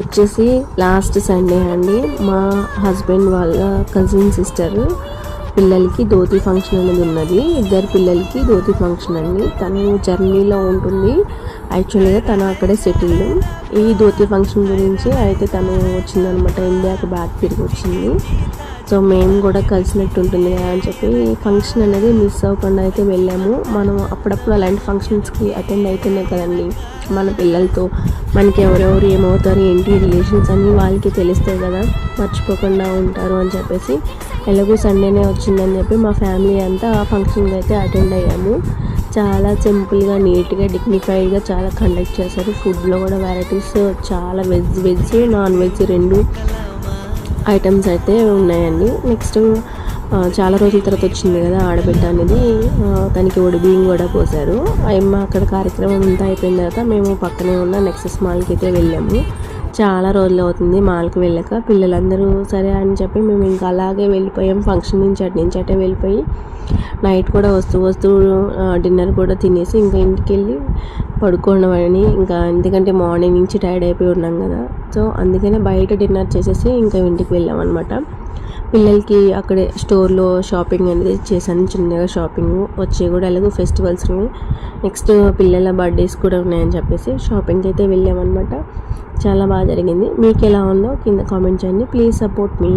వచ్చేసి last Sunday అండి, మా హస్బెండ్ వాళ్ళ కజిన్ సిస్టర్ పిల్లలకి ధోతి ఫంక్షన్ అనేది ఉన్నది. ఇద్దరు పిల్లలకి ధోతి ఫంక్షన్ అండి. తను జర్నీలో ఉంటుంది, యాక్చువల్గా తను అక్కడే సెటిల్డ్. ఈ ధోతి ఫంక్షన్ గురించి అయితే తను వచ్చిందనమాట, ఇండియాకి బ్యాక్ తిరిగి వచ్చింది. సో మేము కూడా కలిసినట్టు ఉంటుంది కదా అని చెప్పి ఫంక్షన్ అనేది మిస్ అవ్వకుండా అయితే వెళ్ళాము. మనం అప్పుడప్పుడు అలాంటి ఫంక్షన్స్కి అటెండ్ అయితేనే కదండి మన పిల్లలతో మనకి ఎవరెవరు ఏమవుతారు ఏంటి రిలేషన్స్ అని వాళ్ళకి తెలుస్తాయి కదా, మర్చిపోకుండా ఉంటారు అని చెప్పేసి ఎలాగో సండేనే వచ్చిందని చెప్పి మా ఫ్యామిలీ అంతా ఆ ఫంక్షన్కి అయితే అటెండ్ అయ్యాము. చాలా సింపుల్గా, నీట్గా, డిగ్నిఫైడ్గా చాలా కండక్ట్ చేశారు. ఫుడ్లో కూడా వెరైటీస్ చాలా వెజ్ నాన్ వెజ్ రెండు ఐటమ్స్ అయితే ఉన్నాయండి. నెక్స్ట్ చాలా రోజుల తర్వాత వచ్చింది కదా ఆడబిడ్డ అనేది, తనకి బియ్యం కూడా పోసారు. అమ్మ అక్కడ కార్యక్రమం అంతా అయిపోయిన తర్వాత మేము పక్కనే ఉన్న నెక్సెస్ మాల్కి అయితే వెళ్ళాము. చాలా రోజులు అవుతుంది మాల్కి వెళ్ళాక. పిల్లలందరూ సరే అని చెప్పి మేము ఇంకా అలాగే వెళ్ళిపోయాం. ఫంక్షన్ నుంచి అటే వెళ్ళిపోయి నైట్ కూడా వస్తూ డిన్నర్ కూడా తినేసి ఇంకా ఇంటికి వెళ్ళి పడుకోవడం ఇంకా, ఎందుకంటే మార్నింగ్ నుంచి టైర్డ్ అయిపోయి ఉన్నాం కదా. సో అందుకనే బయట డిన్నర్ చేసేసి ఇంకా ఇంటికి వెళ్ళాం అనమాట. పిల్లలకి అక్కడే స్టోర్లో షాపింగ్ అనేది చేశాను, చిన్నగా షాపింగ్ వచ్చే కూడా అలాగే ఫెస్టివల్స్ నెక్స్ట్ పిల్లల బర్త్డేస్ కూడా ఉన్నాయని చెప్పేసి షాపింగ్కి అయితే వెళ్ళామన్నమాట. చాలా బాగా జరిగింది. మీకు ఎలా ఉందో కింద కామెంట్ చేయండి. Please support me.